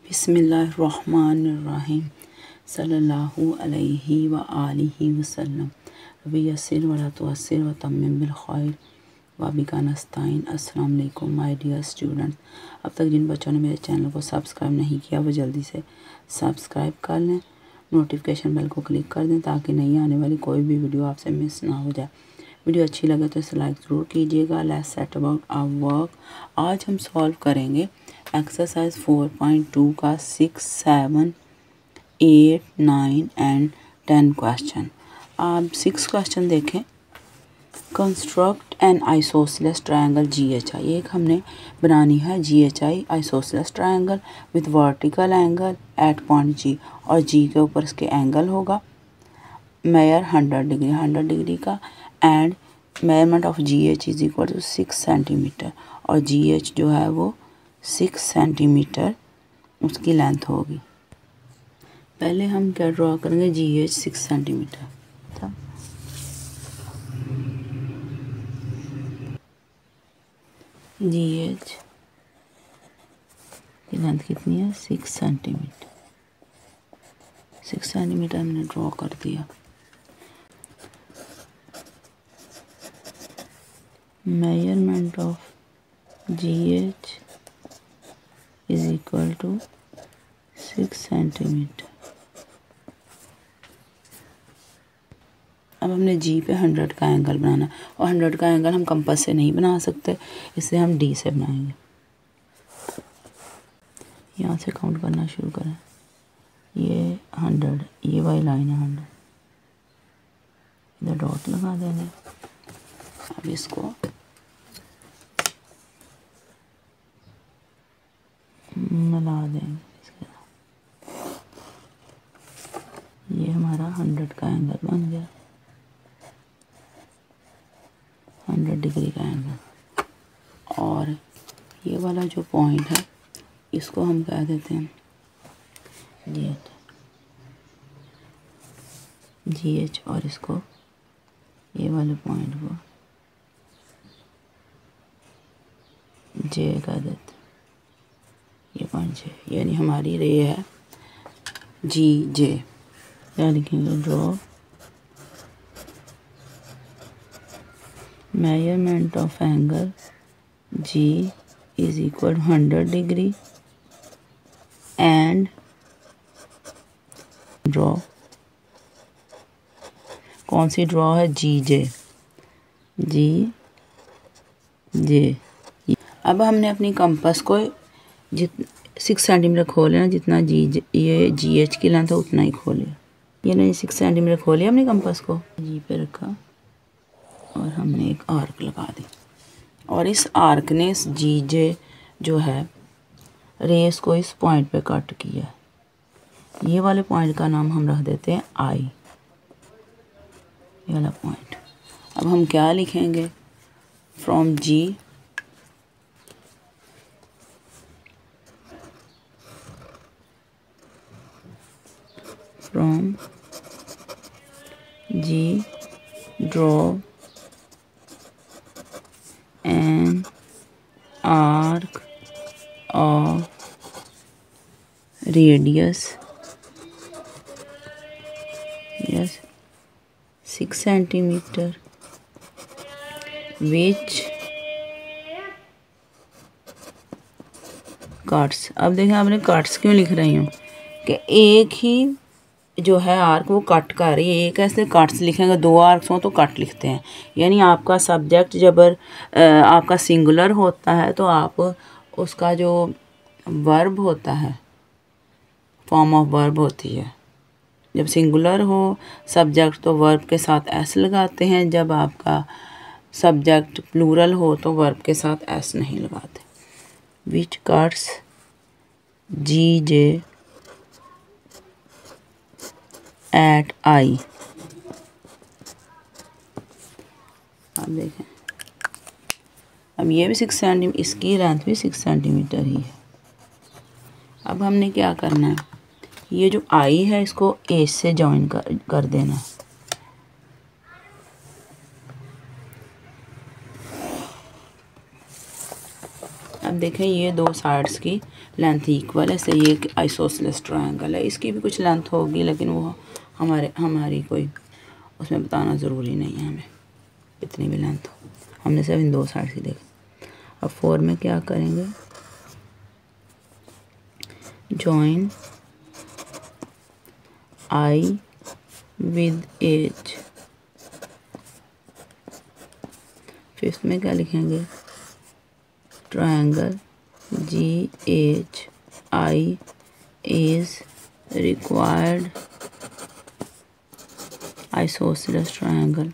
बिस्मिल्लाहिर्रहमानिर्रहीम सल्लल्लाहु अलैहि व आलिहि वसल्लम रब्बि यस्सिर वला तुअस्सिर व तम्मिम बिल खैर व बिका नस्ताइन। अस्सलाम वालेकुम माय डियर स्टूडेंट्स। अब तक जिन बच्चों ने मेरे चैनल को सब्सक्राइब नहीं किया वो जल्दी से सब्सक्राइब कर लें, नोटिफिकेशन बेल को क्लिक कर दें ताकि नई आने वाली कोई भी वीडियो आपसे मिस ना हो जाए। वीडियो अच्छी लगे तो इसे लाइक ज़रूर कीजिएगा। Let's set about our work. आज हम सॉल्व करेंगे एक्सरसाइज 4.2 का 6, 7, 8, 9 एंड 10 क्वेश्चन। आप 6 क्वेश्चन देखें। Construct an isosceles triangle GHI। एक हमने बनानी है GHI isosceles triangle with vertical angle at point G, और G के ऊपर इसके एंगल होगा मेयर 100 डिग्री का, and measurement of GH is equal to 6 centimetre, और GH जो है वो 6 सेंटीमीटर उसकी लेंथ होगी। पहले हम क्या ड्रॉ करेंगे, GH 6 सेंटीमीटर। GH की लेंथ कितनी है, 6 सेंटीमीटर। 6 सेंटीमीटर हमने ड्रॉ कर दिया। Measurement of GH is equal to 6 centimetre. अब हमने G पे 100 का एंगल बनाना, और 100 का एंगल हम कंपास से नहीं बना सकते, इसलिए हम D से बनाएंगे। यहाँ से काउंट करना शुरू करें। ये 100, ये वाली लाइन है 100, इधर डॉट लगा देंगे। अब इसको मिला देंगे। ये हमारा 100 का एंगल बन गया, 100 डिग्री का एंगल। और ये वाला जो पॉइंट है इसको हम कह देते हैं GH, और इसको ये वाले पॉइंट को J कह देते हैं। ये पॉइंट J यानी हमारी रे है GJ। क्या लिखेंगे, draw measurement of angle G is equal 100 degree and draw, कौन सी ड्रॉ है, GJ। अब हमने अपनी कंपास को 6 सेंटीमीटर खोले ना, जितना ये GH की लेंथ है उतना ही खोले। ये नहीं 6 सेंटीमीटर खोले हमने कंपास को, G पे रखा और हमने एक आर्क लगा दी, और इस आर्क ने GJ जो है रेस को इस पॉइंट पे कट किया। ये वाले पॉइंट का नाम हम रख देते हैं I, ये वाला पॉइंट। अब हम क्या लिखेंगे, from G draw an arc of radius 6 centimeter which cuts। अब देखें आपने कट्स क्यों लिख रही हूँ कि एक ही जो है आर्क वो कट कर रही है, एक ऐसे कट्स लिखेंगे, 2 आर्क्स हों तो कट लिखते हैं। यानी आपका सब्जेक्ट जब आपका सिंगुलर होता है तो आप उसका जो वर्ब होता है, फॉर्म ऑफ वर्ब होती है, जब सिंगुलर हो सब्जेक्ट तो वर्ब के साथ एस लगाते हैं, जब आपका सब्जेक्ट प्लूरल हो तो वर्ब के साथ एस नहीं लगाते। Which cuts GJ at I। आप देखें, अब ये भी 6 सेंटीमीटर, इसकी लेंथ भी 6 सेंटीमीटर ही है। अब हमने क्या करना है, ये जो I है इसको A से ज्वाइन कर देना है। अब अब देखें ये दो साइड्स की लेंथ इक्वल है, से ये एक आइसोसेलेस ट्रायंगल है, इसकी भी कुछ लेंथ होगी लेकिन वो हमारी कोई उसमें बताना ज़रूरी नहीं है हमें इतनी भी लेंथ हो, हमने सिर्फ इन दो साइड की देखा। अब 4 में क्या करेंगे, join I with as. 5th में क्या लिखेंगे, triangle GHI is required isosceles triangle।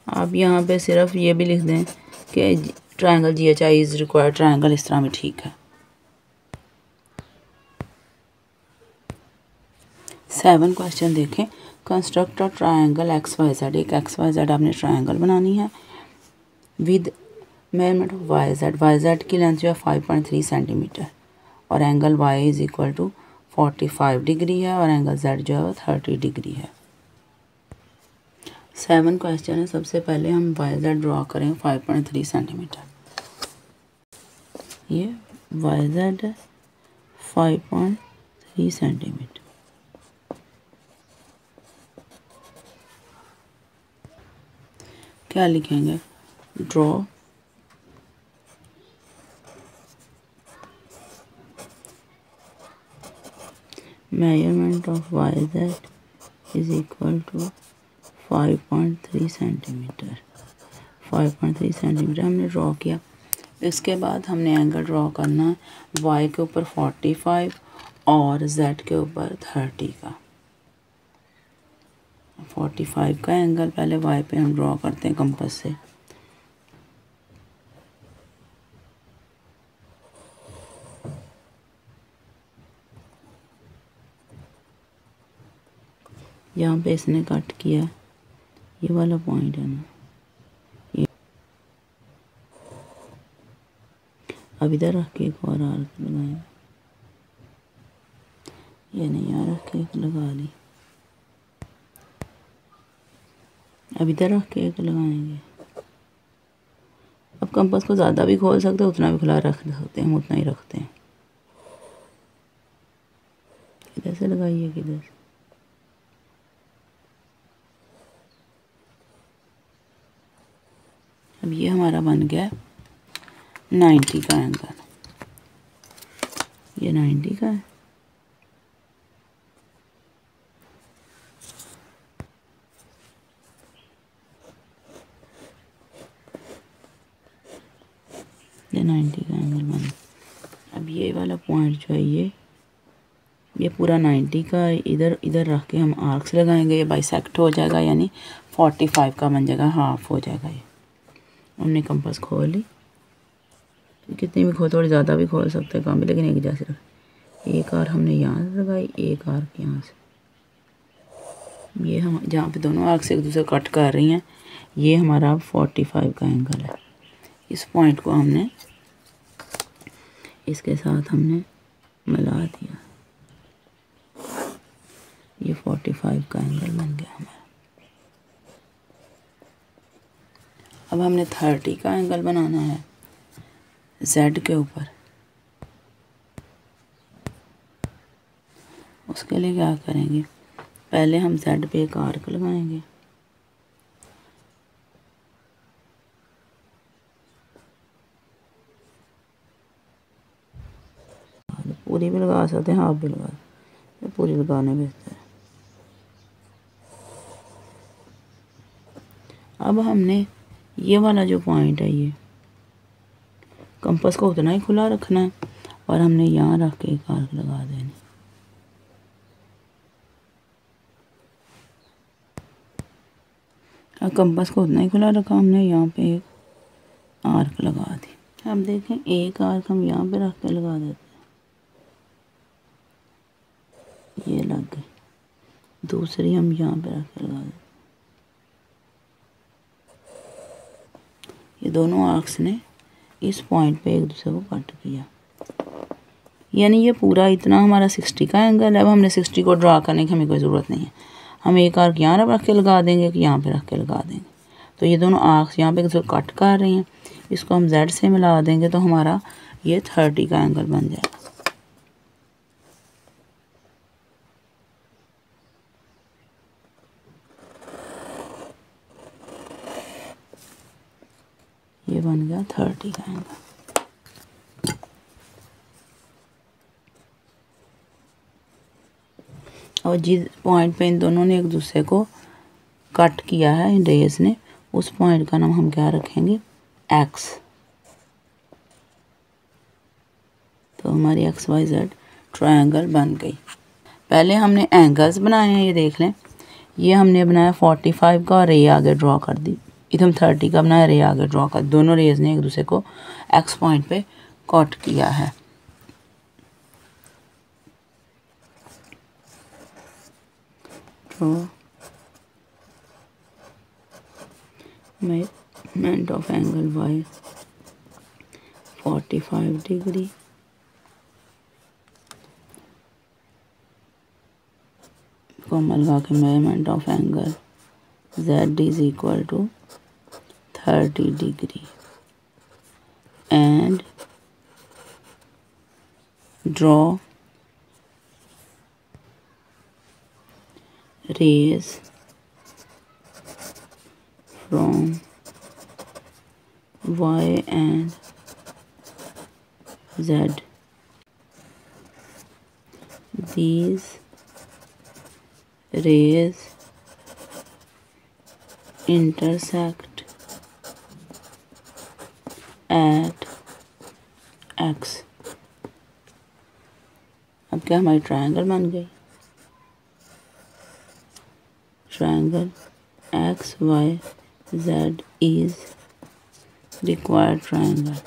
आप यहाँ पे सिर्फ ये भी लिख दें कि triangle GHI is required triangle, इस तरह में ठीक है। 7 क्वेश्चन देखें, कंस्ट्रक्ट अ ट्रायंगल XYZ। एक XYZ आपने ट्रायंगल बनानी है विद मेजरमेंट ऑफ YZ की लेंथ जो है 5.3 सेंटीमीटर और angle Y is equal to 45 degree है और एंगल Z जो है वो 30 डिग्री है। 7 क्वेश्चन है, सबसे पहले हम YZ ड्रॉ करें 5.3 सेंटीमीटर। ये YZ है 5.3 सेंटीमीटर। क्या लिखेंगे, draw measurement of YZ is equal to 5.3 centimetre. 5.3 centimetre हमने ड्रॉ किया। इसके बाद हमने एंगल ड्रॉ करना है Y के ऊपर 45 और Z के ऊपर 30 का। 45 का एंगल पहले Y पे हम ड्रॉ करते हैं कंपास से। यहाँ पे इसने कट किया, ये वाला पॉइंट है ना, ये अब इधर रख के एक और आर्क लगाएंगे, ये नहीं यहाँ रख के एक लगा ली, अब इधर रख के एक लगाएंगे। अब कंपास को ज़्यादा भी खोल सकते हैं, उतना भी खुला रख सकते हैं, हम उतना ही रखते हैं। इधर से लगाइए, किधर से, अब ये हमारा बन गया 90 का एंगल, ये 90 का है। ये 90 का एंगल बन। अब ये वाला पॉइंट जो है ये पूरा 90 का, इधर इधर रख के हम आर्क्स लगाएंगे, ये बाइसेक्ट हो जाएगा, यानी 45 का बन जाएगा, हाफ हो जाएगा। ये हमने कंपास खोल ली, कितनी भी खोल, थोड़ी ज़्यादा भी खोल सकते हैं, कम भी, लेकिन एक जैसे रख। एक आर्क हमने यहाँ से लगाई, एक आर्क यहाँ से। ये हम जहाँ पे दोनों आर्क से एक दूसरे कट कर रही हैं, ये हमारा 45 का एंगल है। इस पॉइंट को हमने इसके साथ हमने मिला दिया, ये 45 का एंगल बन गया हमारा। अब हमने 30 का एंगल बनाना है Z के ऊपर। उसके लिए क्या करेंगे, पहले हम Z पे एक आर्क लगाएंगे, पूरी भी लगा सकते हैं, हाफ भी लगा सकते हैं, पूरी लगाने बेहतर है। अब हमने ये वाला जो पॉइंट है, ये कंपास को उतना ही खुला रखना है और हमने यहाँ रख के एक आर्क लगा देनी। अब कंपास को उतना ही खुला रखा, हमने यहाँ पे एक आर्क लगा दी। अब देखें, एक आर्क हम यहाँ पे रख के लगा देते हैं, ये लग गई। दूसरी हम यहाँ पे रख के लगा देते। ये दोनों आर्क्स ने इस पॉइंट पे एक दूसरे को कट किया, यानी ये पूरा इतना हमारा 60 का एंगल है। अब हमने 60 को ड्रा करने की हमें कोई ज़रूरत नहीं है, हम एक आर्क यहाँ रख के लगा देंगे कि यहाँ पे रख के लगा देंगे। तो ये दोनों आर्क्स यहाँ पे जो कट कर रही हैं इसको हम Z से मिला देंगे तो हमारा ये 30 का एंगल बन जाएगा। ये बन गया 30 का एंगल। और जिस पॉइंट पे इन दोनों ने एक दूसरे को कट किया है इन रेज ने, उस पॉइंट का नाम हम क्या रखेंगे, X। तो हमारी XYZ ट्रायंगल बन गई। पहले हमने एंगल्स बनाए हैं, ये देख लें। ये हमने बनाया 45 का और रे आगे ड्रॉ कर दी। इधर हम 30 का बनाया, रे आगे ड्रॉ कर। दोनों रेज ने एक दूसरे को X पॉइंट पे कट किया है। Measurement of angle Y 45 degree को लगा के measurement of angle Z is equal to 30 degree and draw rays from Y and Z. These rays intersect at X। अब क्या हमारी ट्रायंगल बन गई। Triangle XYZ is required triangle।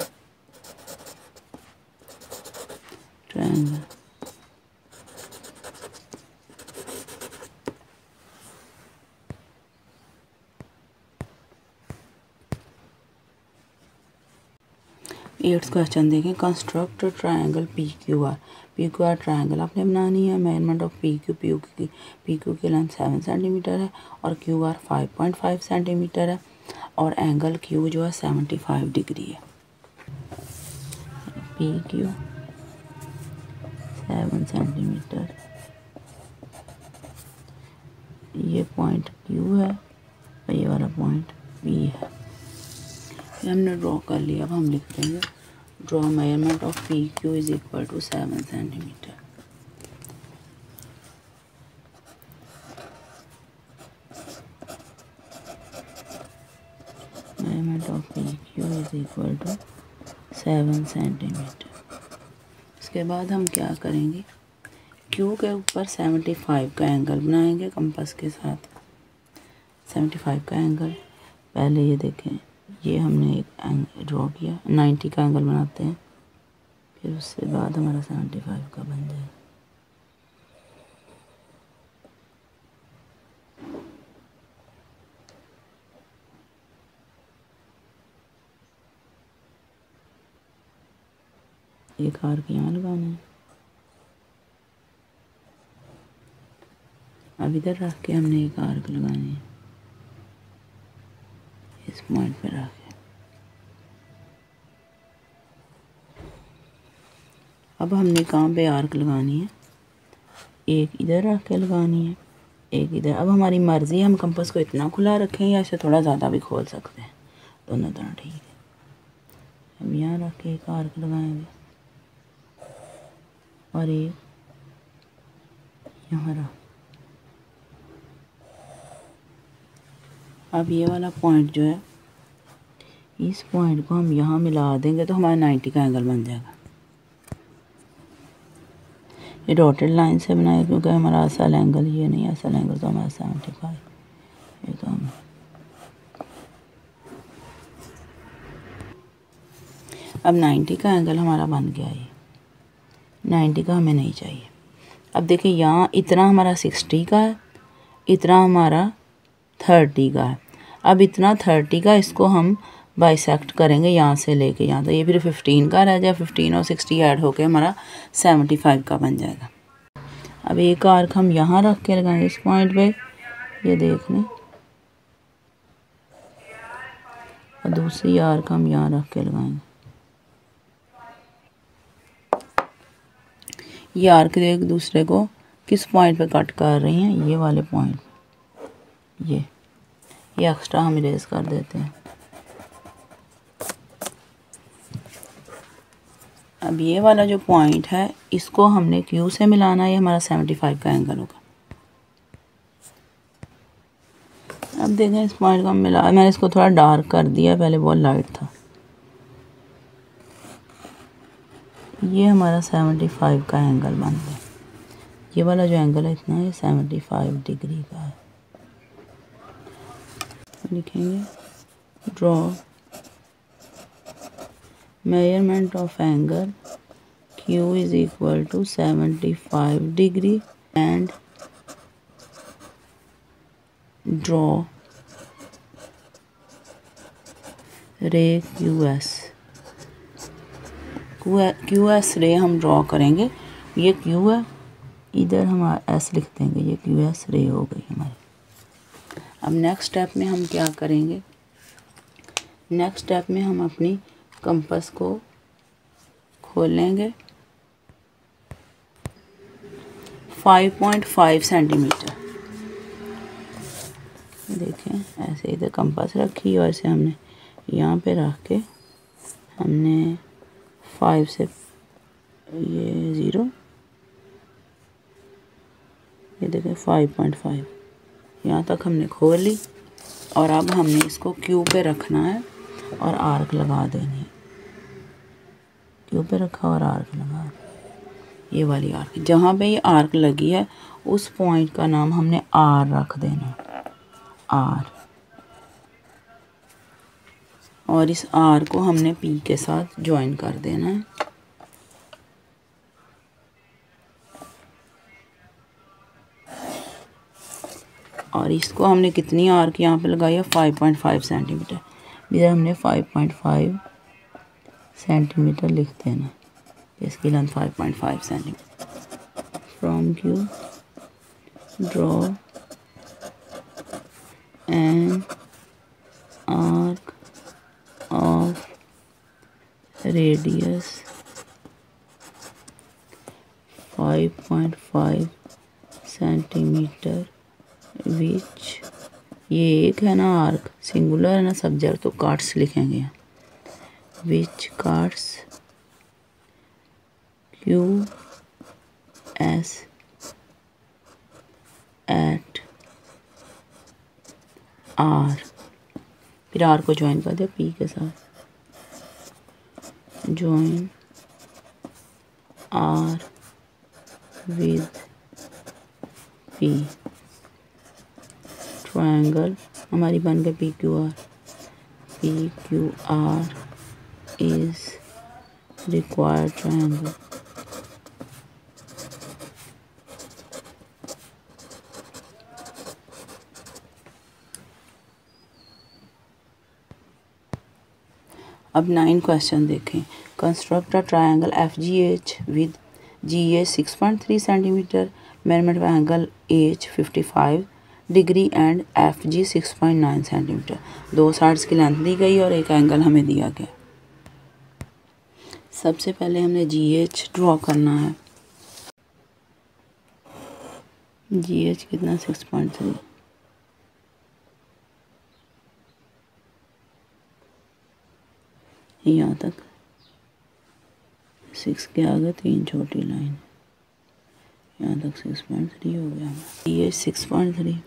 Eighth question देखें। Construct triangle PQR। PQR triangle आपने बनानी है। Measurement of PQ की लेंथ 7 सेंटीमीटर है और QR 5.5 सेंटीमीटर है और एंगल Q जो है 75 डिग्री है। PQ 7 सेंटीमीटर, ये पॉइंट Q है और ये वाला पॉइंट P है। ये हमने ड्रॉ कर लिया। अब हम लिख देंगे draw measurement of PQ is equal to 7 centimetre. Measurement of PQ is equal to 7 centimetre. इसके बाद हम क्या करेंगे, Q के ऊपर 75 का एंगल बनाएंगे कंपास के साथ। 75 का एंगल, पहले ये देखें, ये हमने एक एंगल ड्रॉ किया, 90 का एंगल बनाते हैं, फिर उसके बाद हमारा 75 का बन जाए। एक आर्क यहाँ लगाना है। अब इधर रख के हमने एक आर्क लगानी है, इस पॉइंट पे रख के। अब हमने कहाँ पे आर्क लगानी है, एक इधर रख के लगानी है, एक इधर। अब हमारी मर्ज़ी, हम कंपास को इतना खुला रखें या इसे थोड़ा ज़्यादा भी खोल सकते हैं, दोनों तरह ठीक है। हम यहाँ रख के एक आर्क लगाएंगे और एक यहाँ रख। अब ये वाला पॉइंट जो है, इस पॉइंट को हम यहाँ मिला देंगे तो हमारा 90 का एंगल बन जाएगा। ये डॉटेड लाइन से बनाया क्योंकि हमारा असल एंगल ये नहीं है, असल एंगल तो हमारा 75। ये तो हम अब 90 का एंगल हमारा बन गया। ये 90 का हमें नहीं चाहिए। अब देखिए यहाँ इतना हमारा 60 का है, इतना हमारा 30 का है। अब इतना 30 का, इसको हम बाइसेक्ट करेंगे यहाँ से लेके यहाँ, तो ये फिर 15 का रह जाए। 15 और 60 ऐड होके हमारा 75 का बन जाएगा। अब एक आर्क हम यहाँ रख के लगाएंगे इस पॉइंट पे, ये देख लें, और दूसरी आर्क हम यहाँ रख के लगाएंगे। ये आर्क एक दूसरे को किस पॉइंट पे कट कर रही हैं, ये वाले पॉइंट, ये एक्स्ट्रा हम इरेज कर देते हैं। अब ये वाला जो पॉइंट है इसको हमने क्यू से मिलाना है, ये हमारा 75 का एंगल होगा। अब देखें इस पॉइंट को हम मिला, मैंने इसको थोड़ा डार्क कर दिया, पहले बहुत लाइट था। ये हमारा 75 का एंगल बन गया। ये वाला जो एंगल है इतना, ये 75 डिग्री का है। लिखेंगे draw measurement of angle Q is equal to 75 degree and draw ray QS रे हम ड्रॉ करेंगे। ये Q है, इधर हम S लिख देंगे, ये QS रे हो गई हमारी। अब नेक्स्ट स्टेप में हम क्या करेंगे, नेक्स्ट स्टेप में हम अपनी कंपास को खोलेंगे 5.5 सेंटीमीटर। देखें ऐसे इधर कंपास रखी और इसे हमने यहाँ पे रख के हमने 5 से ये 0, ये देखें 5.5 यहाँ तक हमने खोल ली। और अब हमने इसको क्यू पे रखना है और आर्क लगा देनी है। क्यू पे रखा और आर्क लगा, ये वाली आर्क, जहाँ पे ये आर्क लगी है उस पॉइंट का नाम हमने आर रख देना, आर। और इस आर को हमने पी के साथ ज्वाइन कर देना है। और इसको हमने कितनी आर्क यहाँ पे लगाई है, 5.5 सेंटीमीटर। इधर हमने 5.5 सेंटीमीटर लिख देना, इसकी length 5.5 centimetre. From Q draw an arc of radius 5.5 centimetre which, ये एक है ना आर्क, सिंगुलर है ना सब्जेक्ट, तो काट्स लिखेंगे यहाँ, which cuts Q S at R. फिर आर को ज्वाइन कर दिया पी के साथ, join R with P. Triangle हमारी बन गई P Q R is required triangle. अब 9 क्वेश्चन देखें। Construct a triangle FGH with GA 6.3 centimetre, measurement of angle H 55 degree and FG 6.9 centimetre. दो साइड्स की लेंथ दी गई और एक एंगल हमें दिया गया। सबसे पहले हमने GH ड्रॉ करना है। GH कितना, 6.3, यहाँ तक 6 के आगे 3 छोटी लाइन, यहाँ तक 6.3 हो गया। ये 6.3,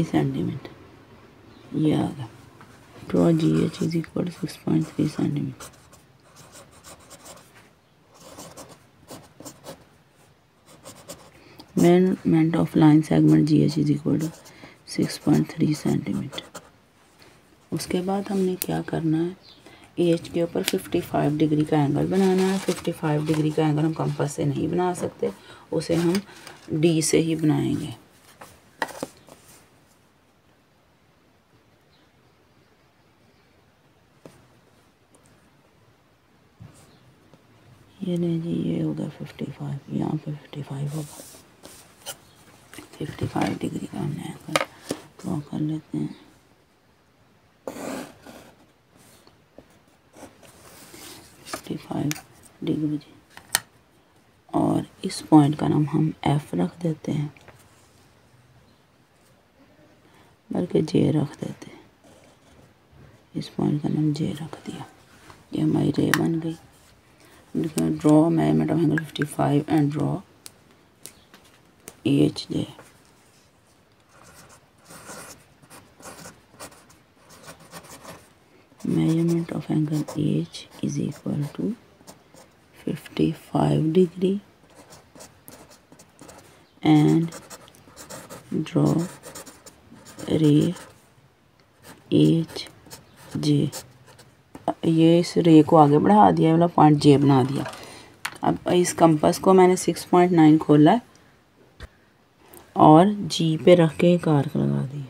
सेंटीमीटर ये आ गया। Draw GH is equal 6.3 centimetre. Measurement of line segment GH is equal to 6.3 centimetre. उसके बाद हमने क्या करना है, एच के ऊपर 55 डिग्री का एंगल बनाना है। 55 डिग्री का एंगल हम कंपास से नहीं बना सकते, उसे हम डी से ही बनाएंगे। ये नहीं जी, ये होगा 55, यहाँ पे 55 होगा। 55 डिग्री का हमने एंगल ड्रॉ कर लेते हैं। 55 डिग्री और इस पॉइंट का नाम हम F रख देते हैं, बल्कि J रख देते हैं। इस पॉइंट का नाम J रख दिया। ये हमारी रे बन गई। Draw measurement of angle 55 and draw EHJ। measurement of angle H is equal to 55 degree and draw ray HJ। ये इस रे को आगे बढ़ा दिया, वाला पॉइंट J बना दिया। अब इस कंपास को मैंने 6.9 खोला है और G पे रख के एक आर्क लगा दिया।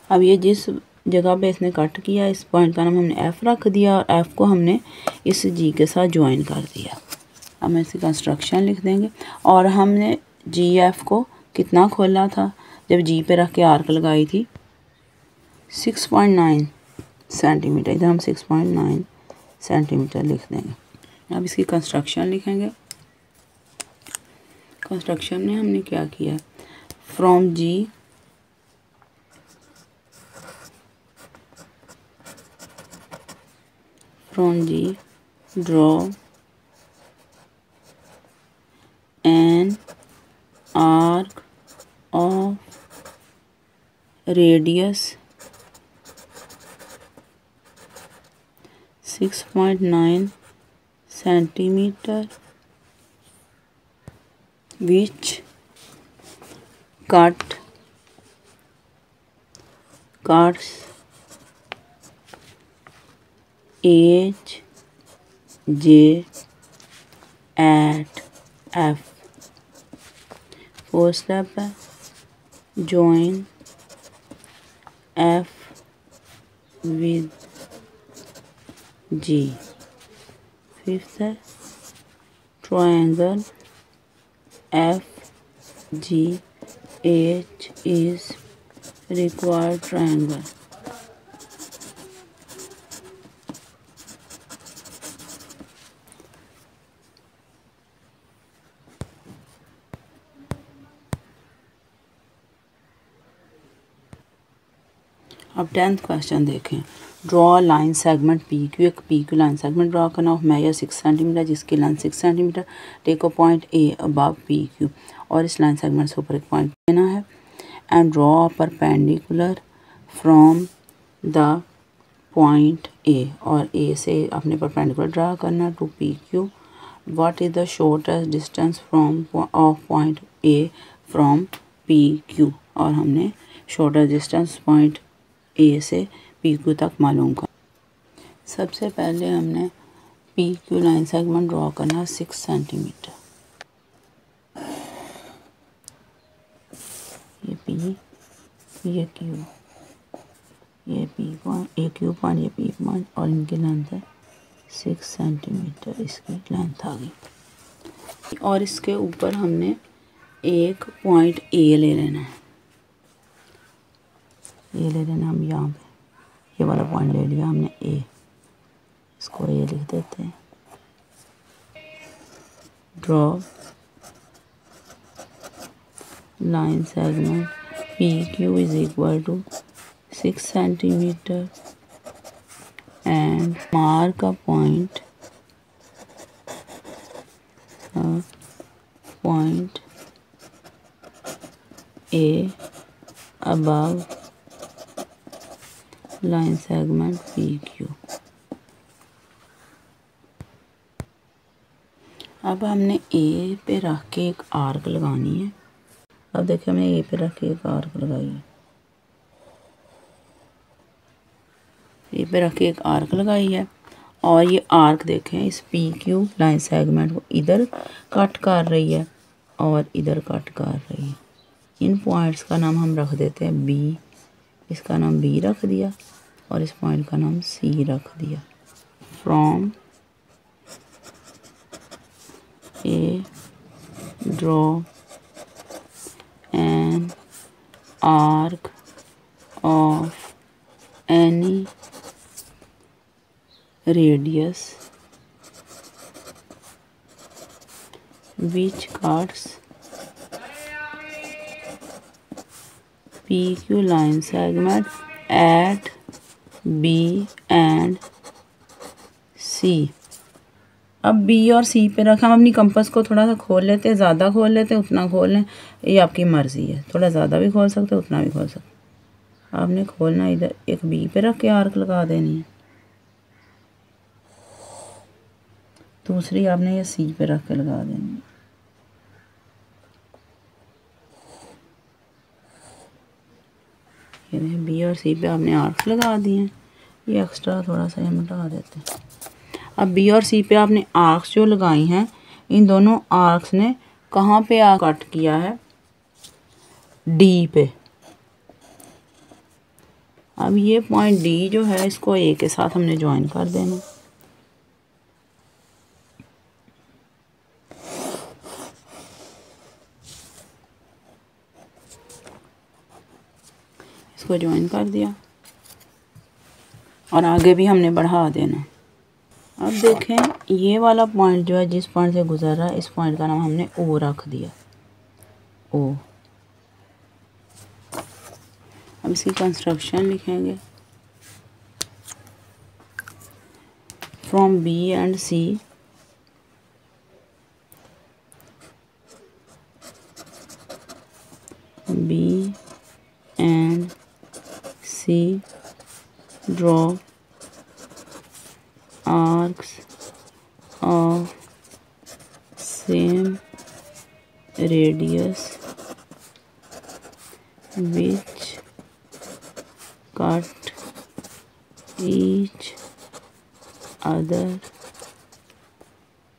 अब ये जिस जगह पे इसने कट किया, इस पॉइंट का नाम हमने F रख दिया और F को हमने इस G के साथ ज्वाइन कर दिया। अब हम इसकी कंस्ट्रक्शन लिख देंगे। और हमने GF को कितना खोला था जब G पे रख के आर्क लगाई थी? 6.9 सेंटीमीटर। इधर हम 6.9 सेंटीमीटर लिख देंगे। अब इसकी कंस्ट्रक्शन लिखेंगे। कंस्ट्रक्शन में हमने क्या किया? From G draw an arc of radius 6.9 centimeter which cuts HJ at F। 4th step है join F with G। 5th है triangle FGH is required triangle। अब 10th क्वेश्चन देखें। Draw line segment PQ। एक PQ line segment draw करना। Of measure 6 centimetre, जिसकी length 6 centimetre. Take a point A above PQ और इस line segment से ऊपर एक पॉइंट लेना है। And draw perpendicular from the point A और A से अपने परपेंडिकुलर ड्रा करना to PQ। What is the shortest distance from of point A from PQ और हमने शॉर्टेस्ट डिस्टेंस पॉइंट A से PQ तक मालूम कर। सबसे पहले हमने PQ लाइन सेगमेंट ड्रॉ करना 6 सेंटीमीटर। ये P, ये Q, ये P पॉइंट, ये Q पॉइंट, ये P पॉइंट और इनकी लेंथ है 6 सेंटीमीटर। इसकी लेंथ आ गई और इसके ऊपर हमने एक पॉइंट A ले लेना है। ये ले लेना हम यहाँ पे, ये वाला पॉइंट ले लिया हमने A, इसको A लिख देते हैं। Draw line segment PQ is equal to 6 centimetre and mark a point A above line segment PQ। अब हमने A पे रख के एक आर्क लगानी है। अब देखिए हमने A पे रख के एक आर्क लगाई है। A पे रख के एक आर्क लगाई है और ये आर्क देखें इस PQ लाइन सेगमेंट को इधर कट कर रही है और इधर कट कर रही है। इन पॉइंट्स का नाम हम रख देते हैं बी, इसका नाम बी रख दिया और इस पॉइंट का नाम सी रख दिया। From A draw an arc of any radius which cuts PQ line segment at B and C। अब B और C पे रखा। हम अपनी कंपास को थोड़ा सा खोल लेते हैं, ज़्यादा खोल लेते हैं, उतना खोल लें, ये आपकी मर्ज़ी है। थोड़ा ज़्यादा भी खोल सकते हैं, उतना भी खोल सकते हैं। आपने खोलना इधर एक B पे रख के आर्क लगा देनी है, दूसरी आपने ये सी पे रख के लगा देनी है। ये देखिए बी और सी पे आपने आर्क्स लगा दिए हैं। ये एक्स्ट्रा थोड़ा सा हम हटा देते हैं। अब बी और सी पे आपने आर्क्स जो लगाई हैं, इन दोनों आर्क्स ने कहाँ पे कट किया है? डी पे। अब ये पॉइंट डी जो है इसको ए के साथ हमने ज्वाइन कर देना। इसको ज्वाइन कर दिया और आगे भी हमने बढ़ा देना। अब देखें ये वाला पॉइंट जो है जिस पॉइंट से गुजर रहा है, इस पॉइंट का नाम हमने ओ रख दिया, ओ। अब इसकी कंस्ट्रक्शन लिखेंगे। From B and C B and C draw arcs of same radius which cut each other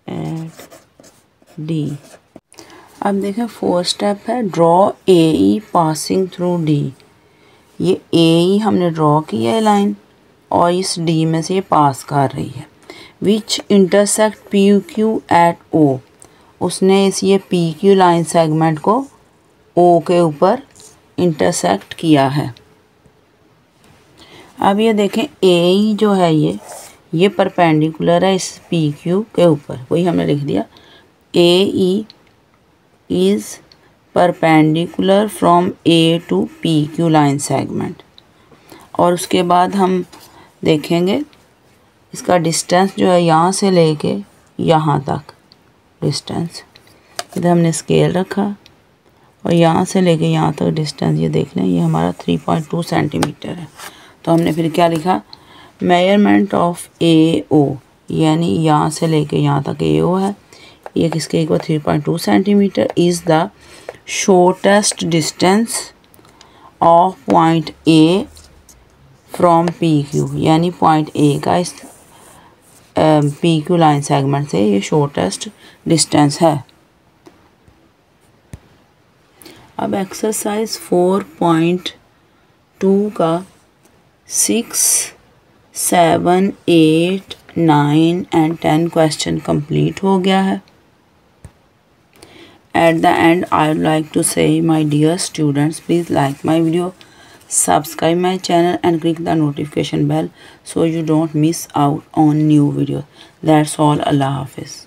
at D। अब देखें 4 स्टेप है। Draw a passing through D. ये ए हमने ड्रॉ किया है लाइन और इस डी में से ये पास कर रही है। Which intersect P Q at O. उसने इस ये पी क्यू लाइन सेगमेंट को ओ के ऊपर इंटरसेक्ट किया है। अब ये देखें ए जो है ये परपेंडिकुलर है इस पी क्यू के ऊपर, वही हमने लिख दिया। A is perpendicular from A to P Q line segment. और उसके बाद हम देखेंगे इसका डिस्टेंस जो है यहाँ से लेके यहाँ तक डिस्टेंस। इधर हमने स्केल रखा और यहाँ से लेके यहाँ तक डिस्टेंस ये देख लें, ये हमारा 3.2 सेंटीमीटर है। तो हमने फिर क्या लिखा? मेजरमेंट ऑफ ए ओ, यानी यहाँ से लेके यहाँ तक ए ओ है, ये किसके equal 3.2 centimetre is the shortest distance of point A from P Q. यानी पॉइंट ए का इस पी क्यू लाइन सेगमेंट से ये शॉर्टेस्ट डिस्टेंस है। अब एक्सरसाइज 4.2 का 6, 7, 8, 9 एंड 10 क्वेश्चन कंप्लीट हो गया है। At the end, I would like to say, my dear students, please like my video, subscribe my channel and click the notification bell so you don't miss out on new videos. That's all. Allah Hafiz.